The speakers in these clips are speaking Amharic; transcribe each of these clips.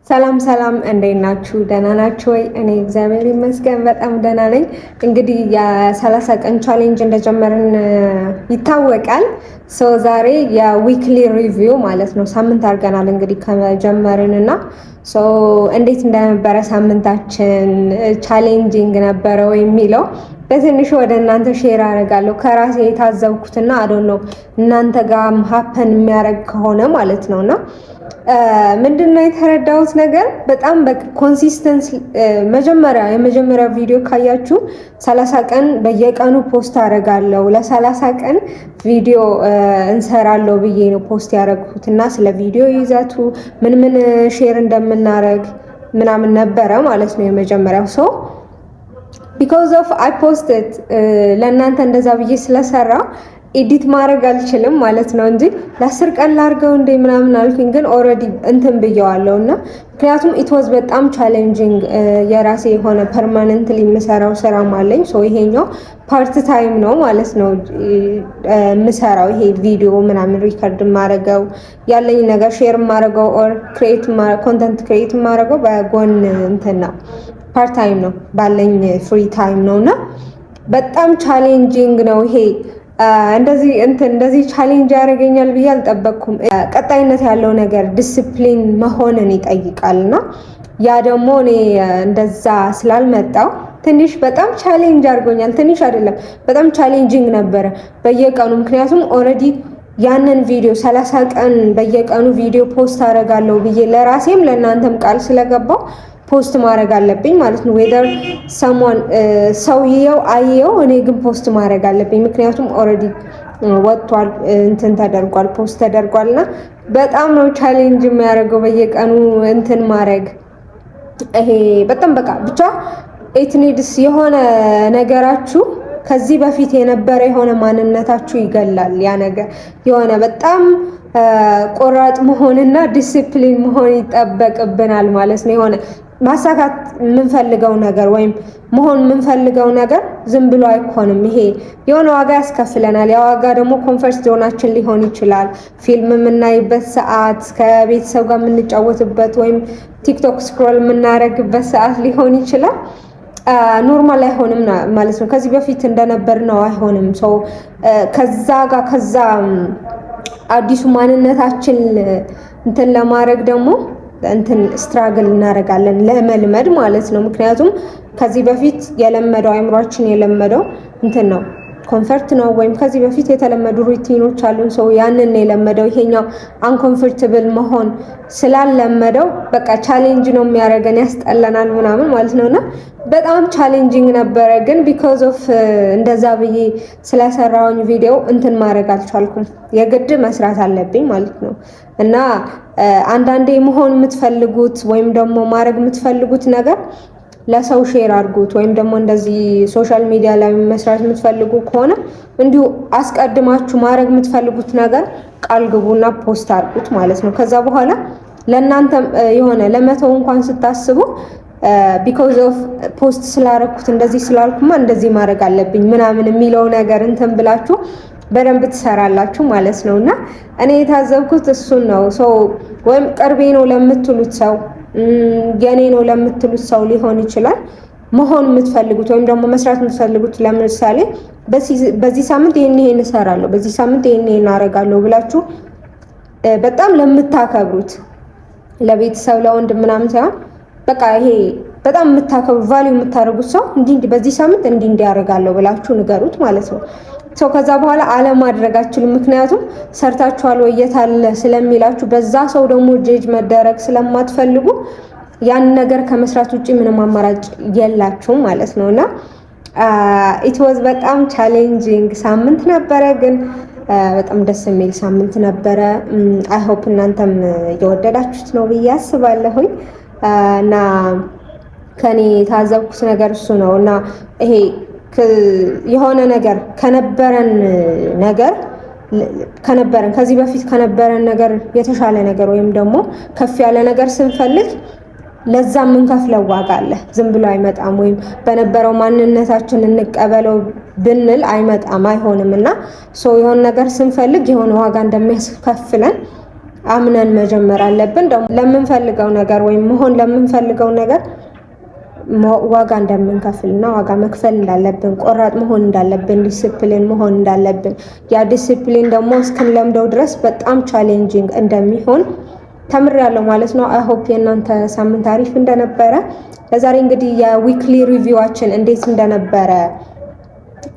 ሰላም ሰላም፣ እንዴት ናችሁ? ደህና ናችሁ ወይ? እኔ እግዚአብሔር ይመስገን በጣም ደህና ነኝ። እንግዲህ የ30 ቀን ቻሌንጅ እንደጀመርን ይታወቃል። ዛሬ የዊክሊ ሪቪው ማለት ነው፣ ሳምንት አድርገናል እንግዲህ ከጀመርን እና እንዴት እንደነበረ ሳምንታችን፣ ቻሌንጂንግ ነበረ ወይ የሚለው በትንሹ ወደ እናንተ ሼር አደርጋለሁ ከራሴ የታዘብኩትና አዶን ነው እናንተ ጋር ሀፐን የሚያደርግ ከሆነ ማለት ነውና ምንድነው የተረዳሁት ነገር በጣም በኮንሲስተንስ የመጀመሪያ ቪዲዮ ካያችሁ 30 ቀን በየቀኑ ፖስት አደርጋለሁ ለ30 ቀን ቪዲዮ እንሰራለሁ ብዬ ነው ፖስት ያደረኩት እና ስለ ቪዲዮ ይዘቱ ምን ሼር እንደምናደርግ ምናምን ነበረ ማለት ነው የመጀመሪያው because of I posted ለእናንተ እንደዛ ብዬ ስለሰራ ኤዲት ማድረግ አልችልም ማለት ነው እንጂ ለ10 ቀን ላርገው እንደ ምናምን አልኩኝ። ግን ኦልሬዲ እንትን ብየዋለሁ እና ምክንያቱም ኢት ዋዝ በጣም ቻሌንጂንግ የራሴ የሆነ ፐርማነንትሊ የምሰራው ስራ ማለኝ ይሄኛው ፓርት ታይም ነው ማለት ነው የምሰራው ይሄ ቪዲዮ ምናምን ሪከርድ ማድረገው ያለኝ ነገር ሼር ማድረገው ኦር ኮንተንት ክሬት ማድረገው በጎን እንትን ነው ፓርት ታይም ነው ባለኝ ፍሪ ታይም ነውና በጣም ቻሌንጂንግ ነው ይሄ። እንደዚህ ቻሌንጅ ያደርገኛል ብዬ አልጠበቅኩም። ቀጣይነት ያለው ነገር ዲሲፕሊን መሆንን ይጠይቃልና ያ ደግሞ እኔ እንደዛ ስላልመጣው ትንሽ በጣም ቻሌንጅ አድርጎኛል። ትንሽ አይደለም በጣም ቻሌንጂንግ ነበረ በየቀኑ ምክንያቱም ኦልሬዲ ያንን ቪዲዮ 30 ቀን በየቀኑ ቪዲዮ ፖስት አደርጋለሁ ብዬ ለራሴም ለእናንተም ቃል ስለገባው ፖስት ማድረግ አለብኝ ማለት ነው። ዌዘር ሰሞን ሰውየው አየው እኔ ግን ፖስት ማድረግ አለብኝ ምክንያቱም ኦልሬዲ ወጥቷል እንትን ተደርጓል ፖስት ተደርጓልና በጣም ነው ቻሌንጅ የሚያደርገው በየቀኑ እንትን ማድረግ ይሄ በጣም በቃ ብቻ ኢት ኒድስ የሆነ ነገራችሁ ከዚህ በፊት የነበረ የሆነ ማንነታችሁ ይገላል። ያ ነገር የሆነ በጣም ቆራጥ መሆንና ዲሲፕሊን መሆን ይጠበቅብናል ማለት ነው። የሆነ ማሳካት የምንፈልገው ነገር ወይም መሆን የምንፈልገው ነገር ዝም ብሎ አይሆንም። ይሄ የሆነ ዋጋ ያስከፍለናል። ያ ዋጋ ደግሞ ኮንፈርት ዞናችን ሊሆን ይችላል። ፊልም የምናይበት ሰዓት፣ ከቤተሰብ ጋር የምንጫወትበት ወይም ቲክቶክ ስክሮል የምናደርግበት ሰዓት ሊሆን ይችላል። ኖርማል አይሆንም ማለት ነው። ከዚህ በፊት እንደነበር ነው አይሆንም። ከዛ አዲሱ ማንነታችን እንትን ለማድረግ ደግሞ እንትን ስትራግል እናደርጋለን ለመልመድ ማለት ነው። ምክንያቱም ከዚህ በፊት የለመደው አይምሯችን የለመደው እንትን ነው ኮንፈርት ነው ወይም ከዚህ በፊት የተለመዱ ሩቲኖች አሉን ያንን የለመደው ይሄኛው አንኮምፎርታብል መሆን ስላለመደው በቃ ቻሌንጅ ነው የሚያደርገን ያስጠላናል ምናምን ማለት ነውና በጣም ቻሌንጂንግ ነበረ። ግን ቢኮዝ ኦፍ እንደዛ ብዬ ስለሰራውኝ ቪዲዮ እንትን ማድረግ አልቻልኩም። የግድ መስራት አለብኝ ማለት ነው እና አንዳንዴ መሆን የምትፈልጉት ወይም ደግሞ ማድረግ የምትፈልጉት ነገር ለሰው ሼር አድርጉት ወይም ደግሞ እንደዚህ ሶሻል ሚዲያ ላይ መስራት የምትፈልጉ ከሆነ እንዲሁ አስቀድማችሁ ማድረግ የምትፈልጉት ነገር ቃል ግቡና ፖስት አድርጉት ማለት ነው። ከዛ በኋላ ለእናንተ የሆነ ለመተው እንኳን ስታስቡ ቢኮዝ ኦፍ ፖስት ስላደረኩት እንደዚህ ስላልኩማ እንደዚህ ማድረግ አለብኝ ምናምን የሚለው ነገር እንትን ብላችሁ በደንብ ትሰራላችሁ ማለት ነውና እኔ የታዘብኩት እሱን ነው። ወይም ቅርቤ ነው ለምትሉት ሰው የኔ ነው ለምትሉት ሰው ሊሆን ይችላል መሆን የምትፈልጉት ወይም ደግሞ መስራት የምትፈልጉት ለምሳሌ በዚህ ሳምንት ይሄን እሰራለሁ፣ በዚህ ሳምንት ይሄን አደርጋለሁ ብላችሁ በጣም ለምታከብሩት ለቤተሰብ ለወንድም ምናምን ሳይሆን በቃ ይሄ በጣም የምታከብሩ ቫልዩ የምታደርጉት ሰው እንዲህ በዚህ ሳምንት እንዲህ ያደርጋለሁ ብላችሁ ንገሩት ማለት ነው። ከዛ በኋላ አለማድረጋችሁ ምክንያቱም ሰርታችኋል ወይ የታለ ስለሚላችሁ በዛ ሰው ደግሞ ጄጅ መደረግ ስለማትፈልጉ ያን ነገር ከመስራት ውጪ ምንም አማራጭ የላችሁም ማለት ነውና ኢት ዋዝ በጣም ቻሌንጂንግ ሳምንት ነበረ። ግን በጣም ደስ የሚል ሳምንት ነበረ። አይ ሆፕ እናንተም እየወደዳችሁት ነው ብዬ አስባለሁኝ እና ከኔ የታዘብኩት ነገር እሱ ነው እና ይሄ የሆነ ነገር ከነበረን ከዚህ በፊት ከነበረን ነገር የተሻለ ነገር ወይም ደግሞ ከፍ ያለ ነገር ስንፈልግ ለዛ የምንከፍለው ዋጋ አለ። ዝም ብሎ አይመጣም። ወይም በነበረው ማንነታችን እንቀበለው ብንል አይመጣም፣ አይሆንም እና የሆነ ነገር ስንፈልግ የሆነ ዋጋ እንደሚያስከፍለን አምነን መጀመር አለብን። ደግሞ ለምንፈልገው ነገር ወይም መሆን ለምንፈልገው ነገር ዋጋ እንደምንከፍልና ዋጋ መክፈል እንዳለብን፣ ቆራጥ መሆን እንዳለብን፣ ዲሲፕሊን መሆን እንዳለብን፣ ያ ዲሲፕሊን ደግሞ እስክንለምደው ድረስ በጣም ቻሌንጂንግ እንደሚሆን ተምሬያለሁ ማለት ነው። አይ ሆፕ የእናንተ ሳምንት አሪፍ እንደነበረ። ለዛሬ እንግዲህ የዊክሊ ሪቪዋችን እንዴት እንደነበረ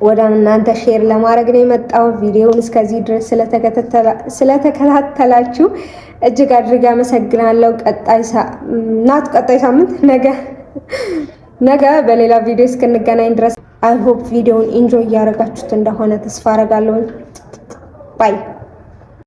ወደ እናንተ ሼር ለማድረግ ነው የመጣው። ቪዲዮውን እስከዚህ ድረስ ስለተከታተላችሁ እጅግ አድርጌ አመሰግናለሁ። ቀጣይ ሳምንት ነገ በሌላ ቪዲዮ እስክንገናኝ ድረስ አይ ሆፕ ቪዲዮውን ኢንጆይ እያደረጋችሁት እንደሆነ ተስፋ አደርጋለሁ። ባይ